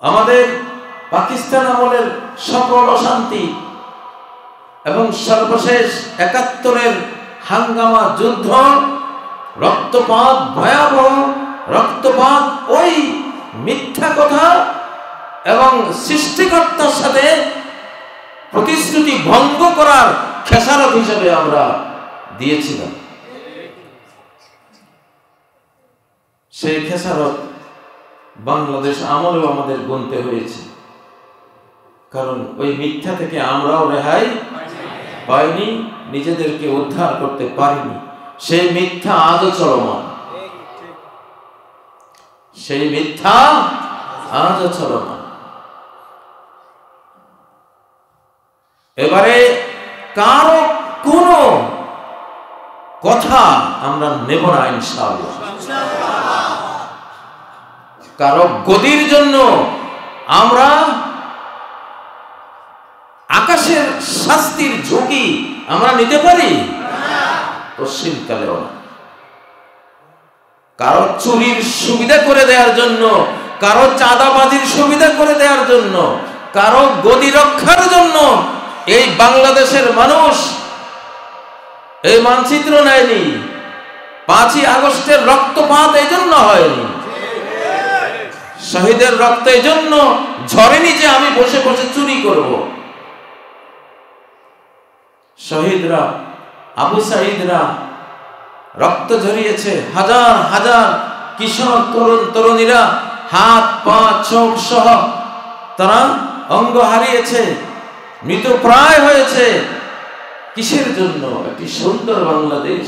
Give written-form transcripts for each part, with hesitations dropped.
আমাদের পাকিস্তান আমলের সকল অশান্তি এবং সর্বশেষ ৭১-এর হাঙ্গামা যুদ্ধ, রক্তপাত, ভয়াবহ রক্তপাত, ওই মিথ্যা কথা এবং সৃষ্টিকর্তার সাথে প্রতিশ্রুতি ভঙ্গ করার খেসারত হিসেবে আমরা দিয়েছিলাম। সেই খেসারত বাংলাদেশ আমলেও আমাদের গুনতে হয়েছে, কারণ ওই মিথ্যা থেকে আমরাও রেহাই পাইনি, নিজেদেরকে উদ্ধার করতে পারিনি। সেই মিথ্যা আজও চলমান, সেই মিথ্যা আজও চলমান। এবারে কারো কোনো কথা আমরা নেব না ইনশাআল্লাহ। কারো গদির জন্য আমরা আকাশের শাস্তির ঝুঁকি আমরা নিতে পারি পশ্চিমকালেও না। কারো চুরির সুবিধা করে দেওয়ার জন্য, কারো চাঁদাবাজির সুবিধা করে দেওয়ার জন্য, কারো গদি রক্ষার জন্য এই বাংলাদেশের মানুষ এই মানচিত্র নেয়নি। ৫ই আগস্টের রক্তপাত এই জন্য হয়নি, শহীদের রক্ত এই জন্য ঝরেনি যে আমি বসে বসে চুরি করব। শহীদরা, আবু সাঈদরা রক্ত ঝরিয়েছে, হাজার হাজার কিশোর তরুণ তরুণীরা হাত পা চোখ সহ তারা অঙ্গ হারিয়েছে, মৃতপ্রায় হয়েছে। কিসের জন্য? একটি সুন্দর বাংলাদেশ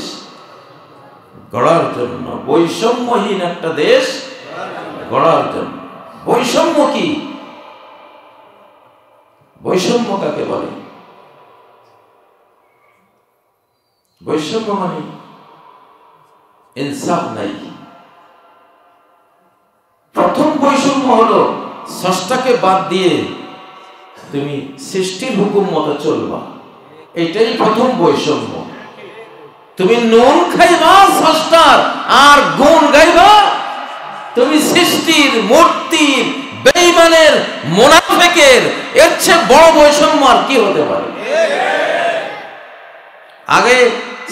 গড়ার জন্য, বৈষম্যহীন একটা দেশ গড়ার জন্য। বৈষম্য কি? বৈষম্য কাকে বলে? বৈষম্য মানে ইনসাফ নাই। প্রথম বৈষম্য হলো স্রষ্টাকে বাদ দিয়ে তুমি সৃষ্টির হুকুম মতো চলবা, এটাই প্রথম বৈষম্য। তুমি নুন খাইবা স্রষ্টার আর গুণ গাইবা তুমি সৃষ্টির, মূর্তির, বেঈমানের, মুনাফিকের। এর চেয়ে বড় বৈষম্য আর কি হতে পারে? আগে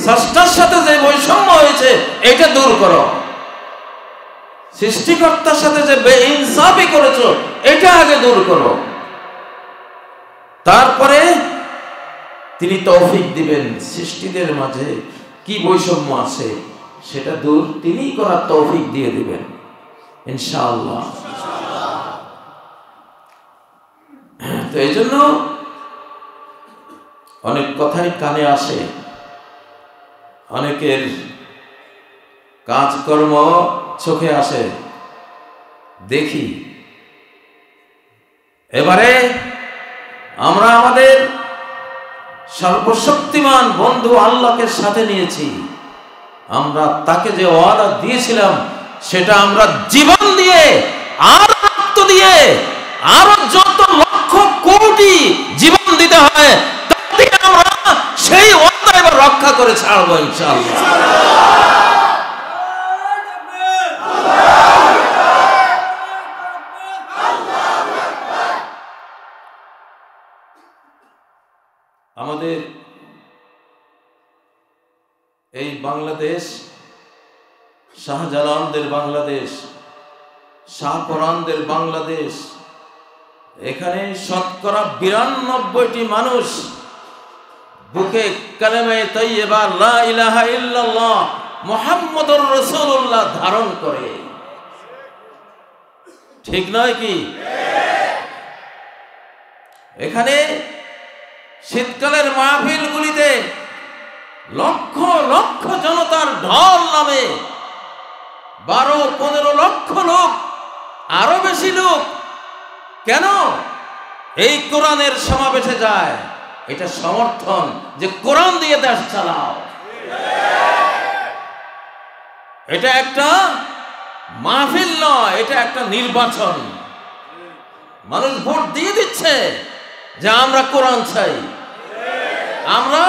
স্রষ্টার সাথে যে বৈষম্য হয়েছে এটা দূর করো, সৃষ্টিকর্তার সাথে যে বেইনসাফি করেছো এটা আগে দূর করো, তারপরে তিনি তৌফিক দিবেন সৃষ্টিদের মাঝে কি বৈষম্য আছে সেটা দূর তিনি করার তৌফিক দিয়ে দিবেন ইনশাআল্লাহ। তো এই জন্য অনেক কথাই কানে আসে, অনেকের কাজকর্ম চোখে আসে, দেখি। এবারে আমরা আমাদের সর্বশক্তিমান বন্ধু আল্লাহকে সাথে নিয়েছি। আমরা তাকে যে ওয়াদা দিয়েছিলাম সেটা আমরা জীবন দিয়ে, আর রক্ত দিয়ে, আরো যত লক্ষ কোটি জীবন দিতে হয় তাতে আমরা সেই ওয়াদা এবার রক্ষা করে ছাড়বো ইনশাআল্লাহ। আমাদের এই বাংলাদেশ শাহজালালদের বাংলাদেশ, শাহপরানদের বাংলাদেশ। এখানে শতকরা ৯২টি মানুষ বুকে কালেমে তাইয়্যিবা লা ইলাহা ইল্লাল্লাহ মুহাম্মাদুর রাসূলুল্লাহ ধারণ করে, ঠিক নয় কি? এখানে শীতকালের মাহফিলগুলিতে লক্ষ লক্ষ জনতার ঢল নামে, ১২-১৫ লক্ষ লোক, আরো বেশি লোক কেন এই কোরআনের সমাবেশে যায়? এটা সমর্থন যে কোরআন দিয়ে দেশ চালাও। এটা একটা মাহফিল নয়, এটা একটা নির্বাচন। মানুষ ভোট দিয়ে দিচ্ছে যে আমরা কোরআন চাই, আমরা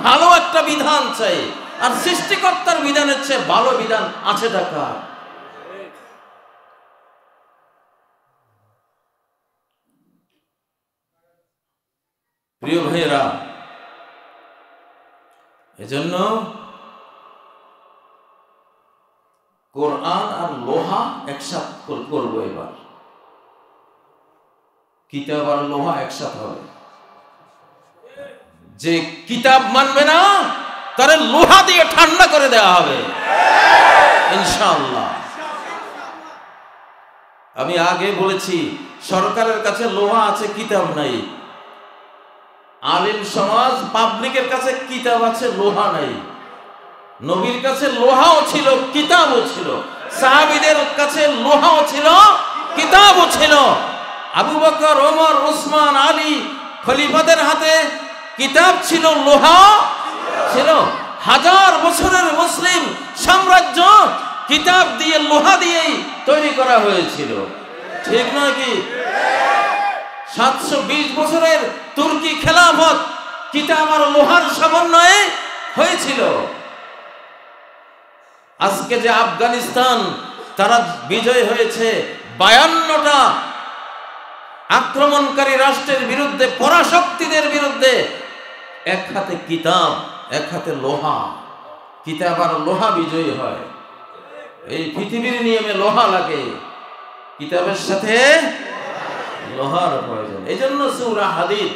ভালো একটা বিধান চাই। আর সৃষ্টিকর্তার বিধানের চেয়ে ভালো বিধান আছে টাকা। প্রিয় ভাইয়েরা, এজন্য কোরআন আর লোহা একসাথে করবো। এবার কিতাব আর লোহা একসাথে হবে। যে কিতাব মানবে না তারে লোহা দিয়ে ঠান্ডা করে দেওয়া হবে ইনশাআল্লাহ। আমি আগে বলেছি, সরকারের কাছে লোহা আছে, কিতাব নাই। আলিম সমাজ পাবলিকের কাছে কিতাব আছে, লোহা নাই। নবীর কাছে লোহাও ছিল, কিতাবও ছিল। সাহাবীদের কাছে লোহাও ছিল, কিতাবও ছিল। আবু বকর, ওমর, উসমান, আলী খলিফাদের হাতে কিতাব ছিল, লোহা ছিল। 1000 বছরের মুসলিম সাম্রাজ্য কিতাব দিয়ে, লোহা দিয়েই তৈরি করা হয়েছিল, ঠিক নয় কি? 720 বছরের তুর্কি খেলাফত কিতাব আর লোহার সমন্বয়ে হয়েছিল। আজকে যে আফগানিস্তান তারা বিজয় হয়েছে 52টা আক্রমণকারী রাষ্ট্রের বিরুদ্ধে, পরাশক্তিদের বিরুদ্ধে, এক হাতে কিতাব, এক হাতে লোহা। কিতাব আর লোহা বিজয়ী হয়। এই পৃথিবীর নিয়মে লোহা লাগে, কিতাবের সাথে লোহার প্রয়োজন। এই জন্য সূরা হাদীদ,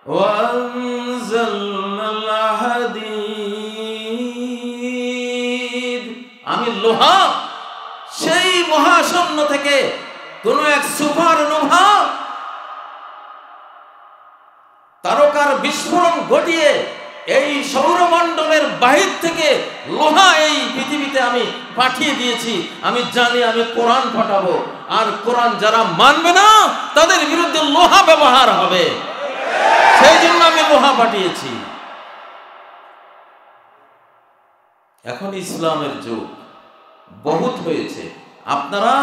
ওয়ানজালনাল হাদীদ, আমি লোহা সেই মহাশূন্য থেকে কোন এক সুপারনোভা তারকার বিস্ফোরণ ঘটিয়ে এই সৌরমণ্ডলের বাহির থেকে লোহা এই পৃথিবীতে আমি পাঠিয়ে দিয়েছি। আমি জানি আমি কোরআন পাঠাবো, আর কোরআন যারা মানবে না তাদের বিরুদ্ধে লোহা ব্যবহার হবে। সেই জন্য আমি লোহা পাঠিয়েছি। এখন ইসলামের যুগ বহুত হয়েছে। আপনারা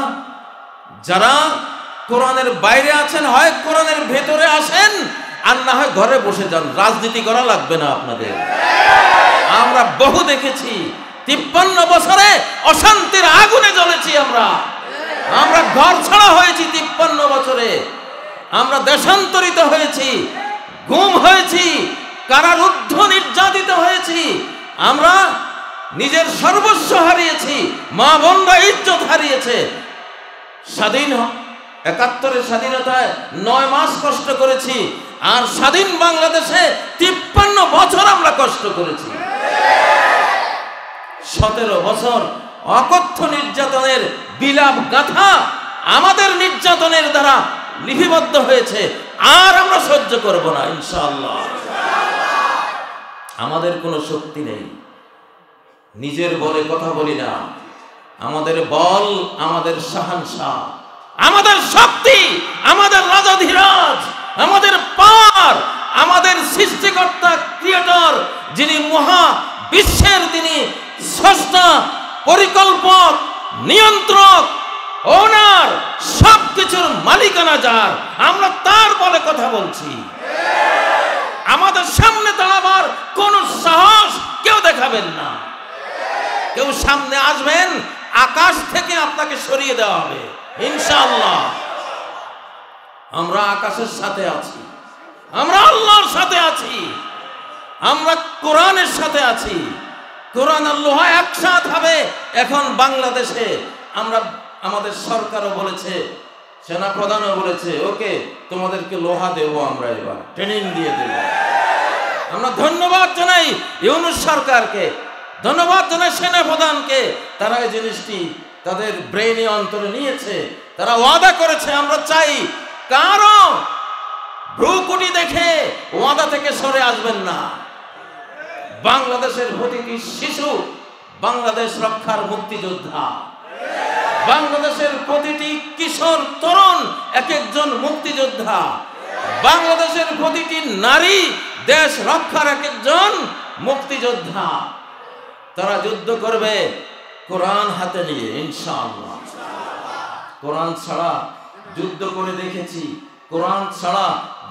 যারা কোরআনের বাইরে আছেন, হয় কোরআনের ভেতরে আসেন, আর না হয় ঘরে বসে যান। রাজনীতি করা লাগবে না আপনাদের। আমরা বহু দেখেছি, 53 বছরে অশান্তির আগুনে জ্বলেছি। আমরা ঘর ছাড়া হয়েছি 53 বছরে। আমরা দেশান্তরিত হয়েছি, গুম হয়েছি, কারারুদ্ধ নির্যাতিত হয়েছি। আমরা নিজের সর্বস্ব হারিয়েছি, মা বোনরা ইজ্জত হারিয়েছে। স্বাধীন 71-এর স্বাধীনতায় 9 মাস কষ্ট করেছি, আর স্বাধীন বাংলাদেশে 53 বছর আমরা কষ্ট করেছি। 17 বছর অকথ্য নির্যাতনের বিলাপ গাথা আমাদের নির্যাতনের দ্বারা লিপিবদ্ধ হয়েছে। আর আমরা সহ্য করব না ইনশাআল্লাহ। আমাদের কোনো শক্তি নেই, নিজের বলে কথা বলি না। আমাদের বল আমাদের শাহানশাহ, আমাদের শক্তি আমাদের রাজাধিরাজ, আমাদের পাওয়ার আমাদের সৃষ্টিকর্তা, ক্রিয়েটর, যিনি মহা বিশ্বের, তিনি স্রষ্টা, পরিকল্পক, নিয়ন্ত্রক, ওনার, সবকিছুর মালিকানা যার। আমরা তার বলে কথা বলছি। আমাদের সামনে দাঁড়াবার কোন সাহস কেউ দেখাবেন না। কেউ সামনে আসবেন, আকাশ থেকে আপনাকে সরিয়ে দেওয়া হবে ইনশাআল্লাহ। আমরা আকাশের সাথে আছি, আমরা আল্লাহর সাথে আছি, আমরা কোরআনের সাথে আছি। কোরআন আর লোহা একসাথে হবে। এখন বাংলাদেশে আমরা, আমাদের সরকারও বলেছে, সেনা প্রধানও বলেছে, ওকে তোমাদেরকে লোহা দেবো, আমরা এবার ট্রেনিং দিয়ে দেব। আমরা ধন্যবাদ জানাই ইউনূস সরকারকে, ধন্যবাদ জানাই সেনা প্রধানকে। তারা এই জিনিসটি তাদের ব্রেইনে অন্তরে নিয়েছে, তারা ওয়াদা করেছে। আমরা চাই কারো ভ্রুকুটি দেখে ওয়াদা থেকে সরে আসবেন না। বাংলাদেশের প্রতিটি শিশু বাংলাদেশ রক্ষার মুক্তিযোদ্ধা, বাংলাদেশের প্রতিটি কিশোর তরুণ এক একজন মুক্তিযোদ্ধা, বাংলাদেশের প্রতিটি নারী দেশ রক্ষার এক একজন মুক্তিযোদ্ধা। তারা যুদ্ধ করবে কোরআন হাতে নিয়ে ইনশাআল্লাহ। কোরআন ছাড়া যুদ্ধ করে দেখেছি, কোরআন ছাড়া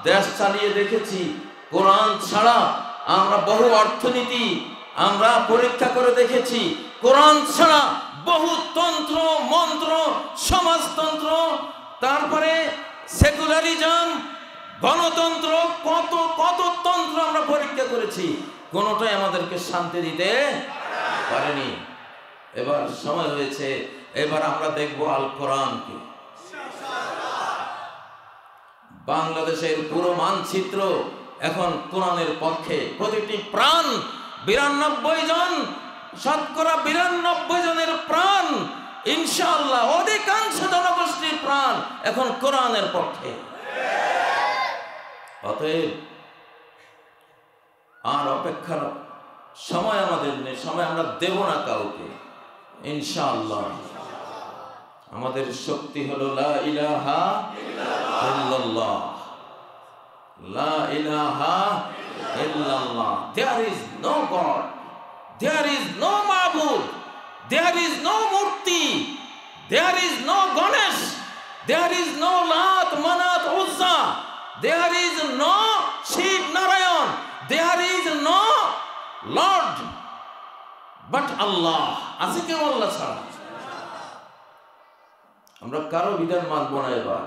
দেশ চালিয়ে দেখেছি, কোরআন ছাড়া আমরা বহু অর্থনীতি আমরা পরীক্ষা করে দেখেছি, কোরআন ছাড়া বহু তন্ত্র মন্ত্র, সমাজতন্ত্র, তারপরে সেকুলারিজম, গণতন্ত্র, কত কত তন্ত্র আমরা পরীক্ষা করেছি, কোনোটাই আমাদেরকে শান্তি দিতে পারেনি। এবার সময় হয়েছে, এবার আমরা দেখবো আল কোরআনকে। বাংলাদেশের পুরো মানচিত্র এখন কোরআনের পক্ষে। প্রতিটি প্রাণ 92 জন, শতকরা 92 জনের প্রাণ, ইনশাআল্লাহ অধিকাংশ জনগোষ্ঠীর প্রাণ এখন কোরআনের পক্ষে। অতএব আর অপেক্ষার সময় আমাদের নেই, সময় আমরা দেব না কাউকে। ইনশাআল্লাহ আমাদের শক্তি হলো লা ইলাহা ইল্লাল্লাহ, লা ইলাহা ইল্লাল্লাহ। There is no God, there is no মাবুদ, there is no মূর্তি, there is no Ganesh, there is no Lat, Manat, Uzza, there is no Shiv, Narayan, there is no Lord but Allah। আছে কেউ আল্লাহ ছাড়া। আমরা কারো বিধান মানব না এবার।